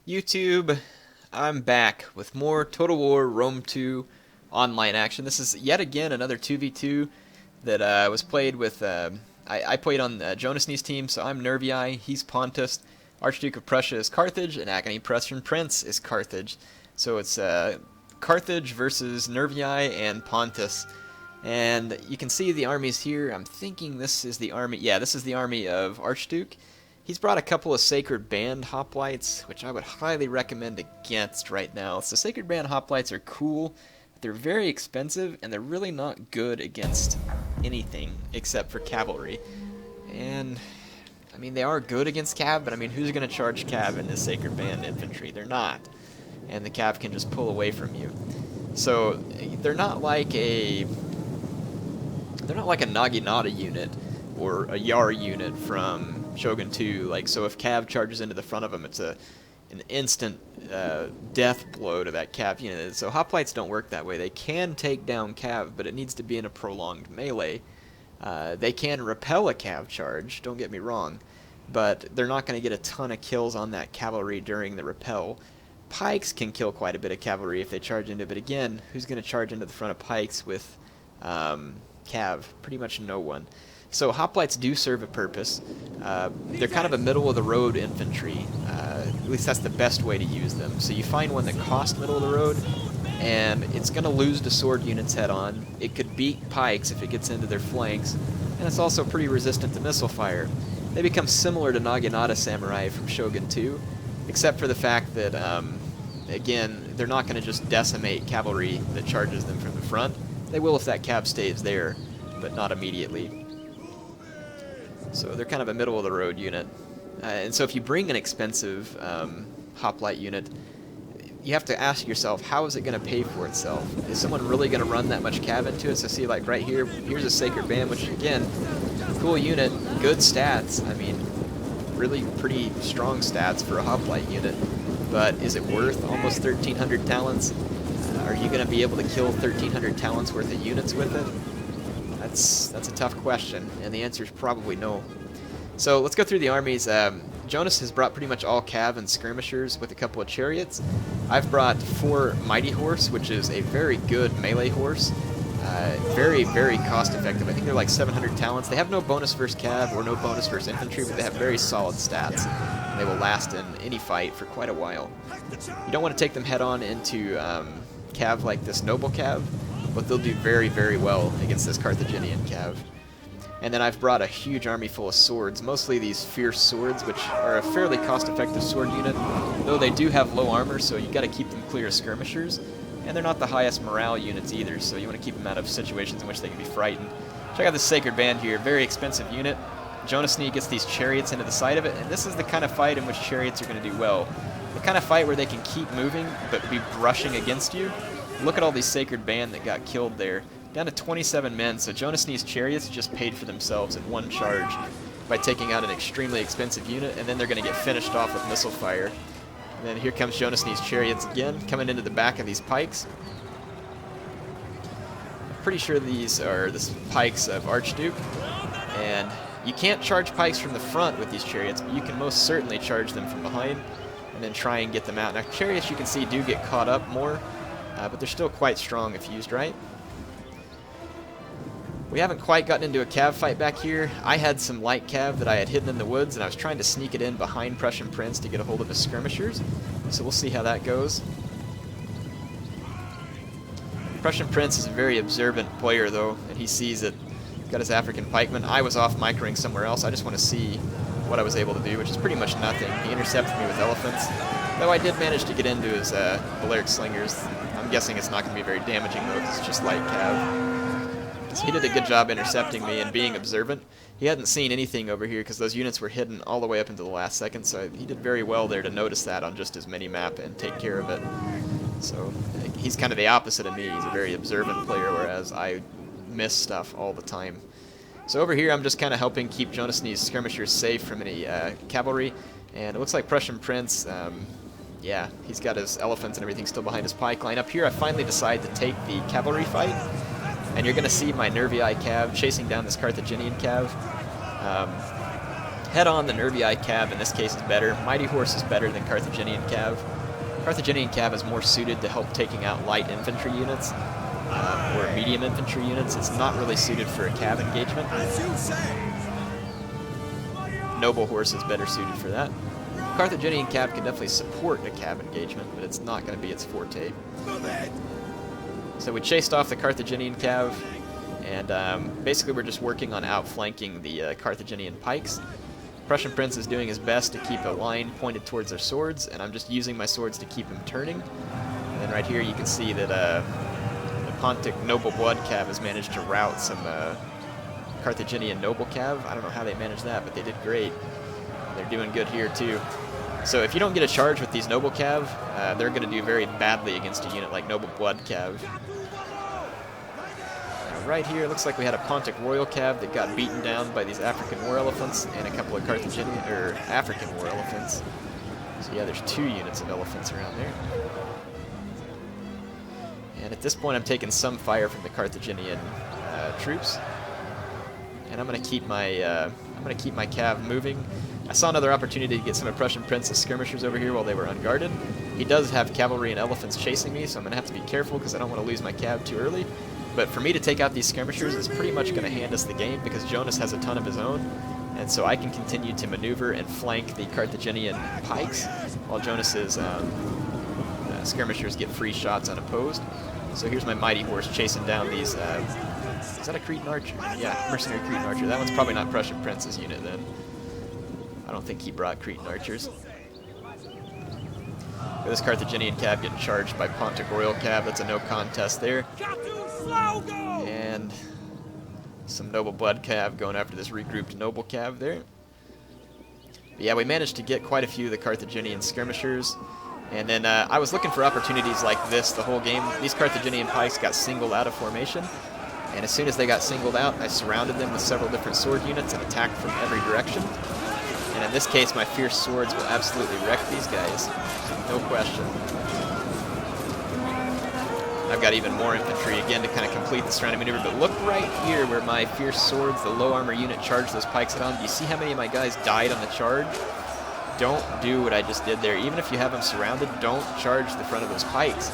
YouTube, I'm back with more Total War Rome 2 online action. This is yet again another 2v2 that was played with, I played on Jonasnee's team, so I'm Nervii, he's Pontus, Archduke of Prussia is Carthage, and Agony Prussian Prince is Carthage. So it's Carthage versus Nervii and Pontus. And you can see the armies here. I'm thinking this is the army, yeah, this is the army of Archduke. He's brought a couple of Sacred Band hoplites, which I would highly recommend against right now. So Sacred Band hoplites are cool, but they're very expensive, and they're really not good against anything except for cavalry. And, I mean, they are good against cav, but I mean, who's going to charge cav in this Sacred Band infantry? They're not. And the cav can just pull away from you. So, they're not like a Naginata unit or a Yar unit from Shogun 2, like, so if Cav charges into the front of them, it's an instant death blow to that Cav unit. So hoplites don't work that way. They can take down Cav, but it needs to be in a prolonged melee. They can repel a Cav charge, don't get me wrong, but they're not going to get a ton of kills on that cavalry during the repel. Pikes can kill quite a bit of cavalry if they charge into it, but again, who's going to charge into the front of pikes with Cav? Pretty much no one. So hoplites do serve a purpose. They're kind of a middle-of-the-road infantry. At least that's the best way to use them. So you find one that costs middle of the road, and it's going to lose to sword units head-on. It could beat pikes if it gets into their flanks, and it's also pretty resistant to missile fire. They become similar to Naginata samurai from Shogun 2, except for the fact that, again, they're not going to just decimate cavalry that charges them from the front. They will if that cav stays there, but not immediately. So they're kind of a middle-of-the-road unit. And so if you bring an expensive hoplite unit, you have to ask yourself, how is it going to pay for itself? Is someone really going to run that much cav into it? So see, like right here, here's a Sacred Band, which again, cool unit, good stats. I mean, really pretty strong stats for a hoplite unit. But is it worth almost 1,300 talents? Are you going to be able to kill 1,300 talents worth of units with it? That's a tough question, and the answer is probably no. So let's go through the armies. Jonas has brought pretty much all cav and skirmishers with a couple of chariots. I've brought 4 mighty horse, which is a very good melee horse. Very, very cost effective. I think they're like 700 talents. They have no bonus versus cav or no bonus versus infantry, but they have very solid stats. And they will last in any fight for quite a while. You don't want to take them head on into cav like this noble cav, but they'll do very, very well against this Carthaginian cav. And then I've brought a huge army full of swords, mostly these fierce swords, which are a fairly cost-effective sword unit, though they do have low armor, so you got to keep them clear of skirmishers. And they're not the highest morale units either, so you want to keep them out of situations in which they can be frightened. Check out this Sacred Band here, very expensive unit. Jonasnee gets these chariots into the side of it, and this is the kind of fight in which chariots are going to do well. The kind of fight where they can keep moving, but be brushing against you. Look at all these Sacred Band that got killed there. Down to 27 men, so Jonasnee's chariots just paid for themselves in one charge by taking out an extremely expensive unit, and then they're going to get finished off with missile fire. And then here comes Jonasnee's chariots again, coming into the back of these pikes. I'm pretty sure these are the pikes of Archduke, and you can't charge pikes from the front with these chariots, but you can most certainly charge them from behind, and then try and get them out. Now chariots, you can see, do get caught up more, but they're still quite strong if used right. We haven't quite gotten into a cav fight back here. I had some light cav that I had hidden in the woods, and I was trying to sneak it in behind Prussian Prince to get a hold of his skirmishers. So we'll see how that goes. Prussian Prince is a very observant player, though, and he sees it. He's got his African pikeman. I was off microing somewhere else. I just want to see what I was able to do, which is pretty much nothing. He intercepted me with elephants, though I did manage to get into his Balearic slingers. I'm guessing it's not going to be very damaging, though, because it's just light cav. So he did a good job intercepting me and being observant. He hadn't seen anything over here because those units were hidden all the way up until the last second, so he did very well there to notice that on just his mini-map and take care of it. So he's kind of the opposite of me. He's a very observant player, whereas I miss stuff all the time. So over here I'm just kind of helping keep Jonasnee's skirmishers safe from any cavalry, and it looks like Prussian Prince, yeah, he's got his elephants and everything still behind his pike line. Up here I finally decide to take the cavalry fight. And you're going to see my Nervii cav chasing down this Carthaginian cav. Head-on, the Nervii cav in this case is better. Mighty Horse is better than Carthaginian cav. Carthaginian cav is more suited to help taking out light infantry units or medium infantry units. It's not really suited for a cav engagement. Noble Horse is better suited for that. Carthaginian cav can definitely support a cav engagement, but it's not going to be its forte. So we chased off the Carthaginian cav, and basically we're just working on outflanking the Carthaginian pikes. Prussian Prince is doing his best to keep a line pointed towards their swords, and I'm just using my swords to keep him turning. And then right here you can see that the Pontic Noble Blood cav has managed to rout some Carthaginian Noble cav. I don't know how they managed that, but they did great. They're doing good here too. So if you don't get a charge with these Noble cav, they're going to do very badly against a unit like Noble Blood cav. Right here, looks like we had a Pontic Royal cav that got beaten down by these African war elephants and a couple of Carthaginian or African war elephants. So yeah, there's 2 units of elephants around there. And at this point, I'm taking some fire from the Carthaginian troops, and I'm gonna keep my cav moving. I saw another opportunity to get some of Prussian Prince's skirmishers over here while they were unguarded. He does have cavalry and elephants chasing me, so I'm gonna have to be careful because I don't want to lose my cav too early. But for me to take out these skirmishers is pretty much going to hand us the game because Jonas has a ton of his own, and so I can continue to maneuver and flank the Carthaginian pikes while Jonas's skirmishers get free shots unopposed. So here's my Mighty Horse chasing down these... is that a Cretan Archer? Yeah, Mercenary Cretan Archer. That one's probably not Prussian Prince's unit then. I don't think he brought Cretan Archers. This Carthaginian cav getting charged by Pontic Royal cav. That's a no contest there. And some Noble Blood cav going after this regrouped Noble cav there. But yeah, we managed to get quite a few of the Carthaginian skirmishers. And then I was looking for opportunities like this the whole game. These Carthaginian pikes got singled out of formation. And as soon as they got singled out, I surrounded them with several different sword units and attacked from every direction. And in this case, my fierce swords will absolutely wreck these guys. No question. I've got even more infantry again to kind of complete the surrounding maneuver, but look right here where my fierce swords, the low armor unit, charged those pikes head on. Do you see how many of my guys died on the charge? Don't do what I just did there. Even if you have them surrounded, don't charge the front of those pikes.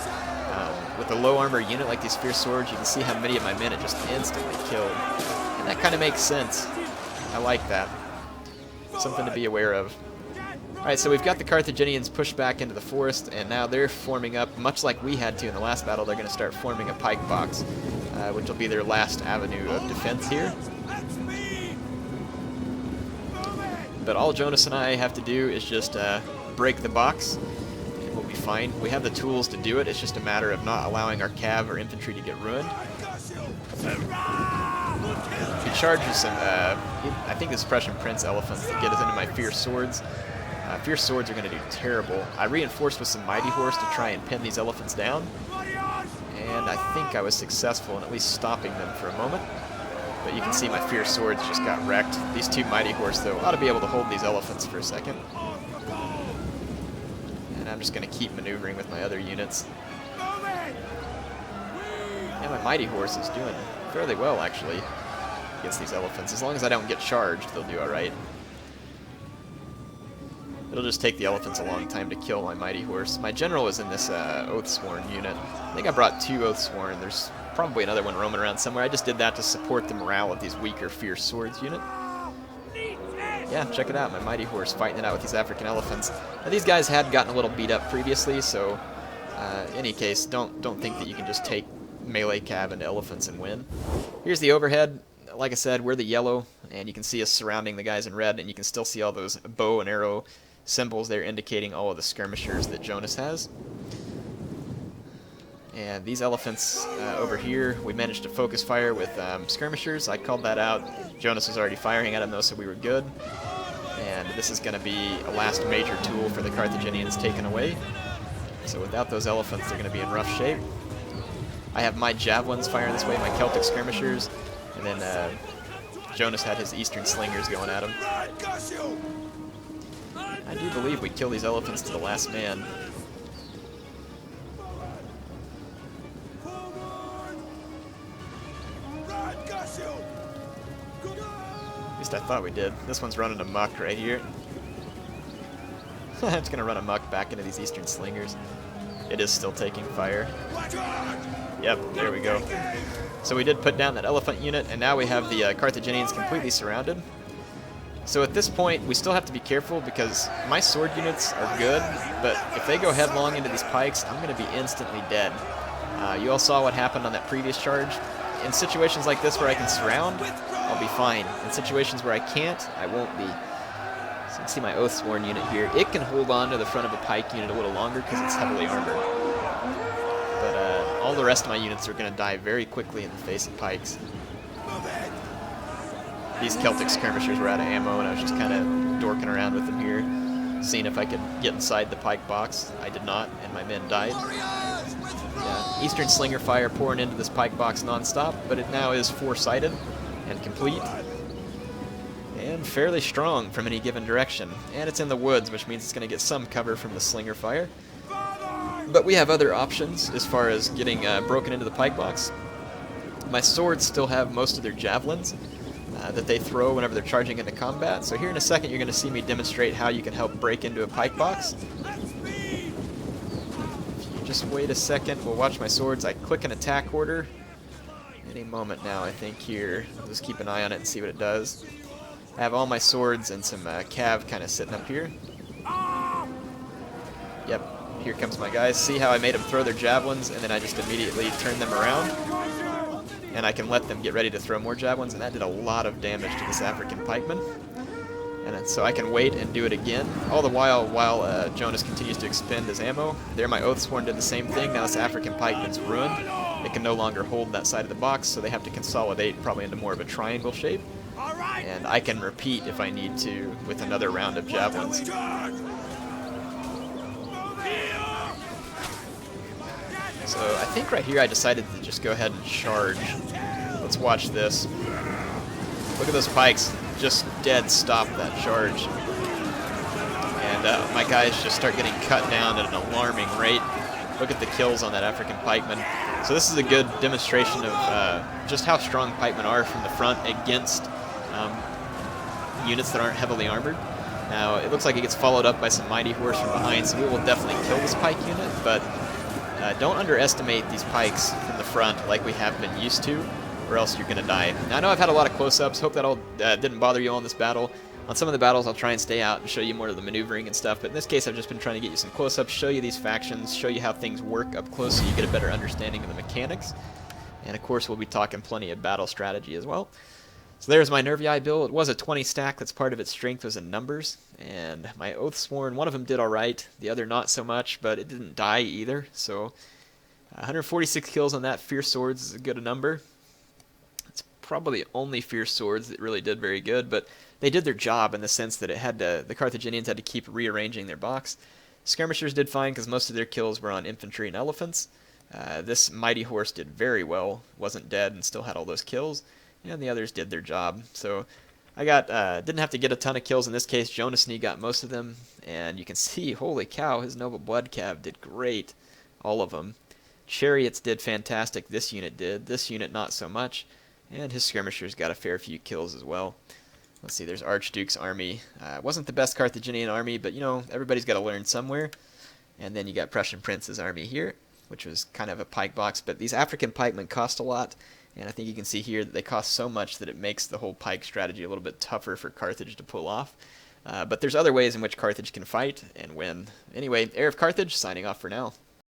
With a low armor unit like these fierce swords, you can see how many of my men it just instantly killed. And that kind of makes sense. I like that. Something to be aware of. Alright, so we've got the Carthaginians pushed back into the forest, and now they're forming up, much like we had to in the last battle. They're going to start forming a pike box, which will be their last avenue of defense here. But all Jonas and I have to do is just break the box, and we'll be fine. We have the tools to do it. It's just a matter of not allowing our cav or infantry to get ruined. He charges some, I think it's Prussian Prince elephants that get us into my fierce swords. Fierce swords are going to do terrible. I reinforced with some Mighty Horse to try and pin these elephants down, and I think I was successful in at least stopping them for a moment. But you can see my fierce swords just got wrecked. These 2 Mighty Horse, though, ought to be able to hold these elephants for a second. And I'm just going to keep maneuvering with my other units. Yeah, my Mighty Horse is doing fairly well, actually, against these elephants. As long as I don't get charged, they'll do alright. It'll just take the elephants a long time to kill my Mighty Horse. My general is in this Oathsworn unit. I think I brought 2 Oathsworn. There's probably another one roaming around somewhere. I just did that to support the morale of these weaker Fierce Swords unit. Yeah, check it out. My Mighty Horse fighting it out with these African elephants. Now, these guys had gotten a little beat up previously, so in any case, don't think that you can just take melee cav into elephants and win. Here's the overhead. Like I said, we're the yellow, and you can see us surrounding the guys in red, and you can still see all those bow and arrow symbols there indicating all of the skirmishers that Jonas has. And these elephants over here, we managed to focus fire with skirmishers. I called that out. Jonas was already firing at them though, so we were good. And this is going to be a last major tool for the Carthaginians taken away. So without those elephants, they're going to be in rough shape. I have my javelins firing this way, my Celtic skirmishers, and then Jonas had his eastern slingers going at him. I do believe we kill these elephants to the last man. least I thought we did. This one's running amok right here. It's going to run amok back into these Eastern Slingers. It is still taking fire. Yep, there we go. So we did put down that elephant unit, and now we have the Carthaginians completely surrounded. So at this point, we still have to be careful because my sword units are good, but if they go headlong into these pikes, I'm going to be instantly dead. You all saw what happened on that previous charge. In situations like this where I can surround, I'll be fine. In situations where I can't, I won't be. So you can see my Oathsworn unit here. It can hold on to the front of a pike unit a little longer because it's heavily armored. But all the rest of my units are going to die very quickly in the face of pikes. These Celtic skirmishers were out of ammo, and I was just kind of dorking around with them here, seeing if I could get inside the pike box. I did not, and my men died. Yeah, Eastern Slinger fire pouring into this pike box non-stop, but it now is four-sided and complete, and fairly strong from any given direction. And it's in the woods, which means it's going to get some cover from the Slinger fire. But we have other options as far as getting broken into the pike box. My swords still have most of their javelins that they throw whenever they're charging into combat. So here in a second you're going to see me demonstrate how you can help break into a pike box. If you just wait a second, we'll watch my swords. I click an attack order. Any moment now, I think, here. I'll just keep an eye on it and see what it does. I have all my swords and some cav kind of sitting up here. Yep, here comes my guys. See how I made them throw their javelins, and then I just immediately turned them around. And I can let them get ready to throw more javelins, and that did a lot of damage to this African pikeman. And so I can wait and do it again, all the while Jonas continues to expend his ammo. There my Oathsworn did the same thing. Now this African pikeman's ruined. They can no longer hold that side of the box, so they have to consolidate probably into more of a triangle shape. And I can repeat if I need to with another round of javelins. So I think right here I decided to just go ahead and charge. Let's watch this. Look at those pikes. Just dead stop that charge. And my guys just start getting cut down at an alarming rate. Look at the kills on that African pikeman. So this is a good demonstration of just how strong pikemen are from the front against units that aren't heavily armored. Now it looks like it gets followed up by some mighty horse from behind, so we will definitely kill this pike unit, but don't underestimate these pikes from the front like we have been used to, or else you're going to die. Now, I know I've had a lot of close-ups. Hope that all didn't bother you all in this battle. On some of the battles, I'll try and stay out and show you more of the maneuvering and stuff, but in this case, I've just been trying to get you some close-ups, show you these factions, show you how things work up close so you get a better understanding of the mechanics. And, of course, we'll be talking plenty of battle strategy as well. So there's my Nervii build. It was a 20 stack. That's part of its strength was in numbers. And my Oathsworn, one of them did all right. The other not so much, but it didn't die either. So 146 kills on that. Fierce Swords is a good number. It's probably the only Fierce Swords that really did very good, but they did their job in the sense that it had to, the Carthaginians had to keep rearranging their box. Skirmishers did fine because most of their kills were on infantry and elephants. This mighty horse did very well, wasn't dead and still had all those kills. And the others did their job. So I got didn't have to get a ton of kills in this case. Jonasnee got most of them, and you can see, holy cow, his Noble Blood Cav did great, all of them. Chariots did fantastic. This unit did. This unit not so much, and his skirmishers got a fair few kills as well. Let's see. There's Archduke's army. Wasn't the best Carthaginian army, but you know everybody's got to learn somewhere. And then you got Prussian Prince's army here, which was kind of a pike box. But these African pikemen cost a lot. And I think you can see here that they cost so much that it makes the whole pike strategy a little bit tougher for Carthage to pull off. But there's other ways in which Carthage can fight and win. Anyway, HeirofCarthage signing off for now.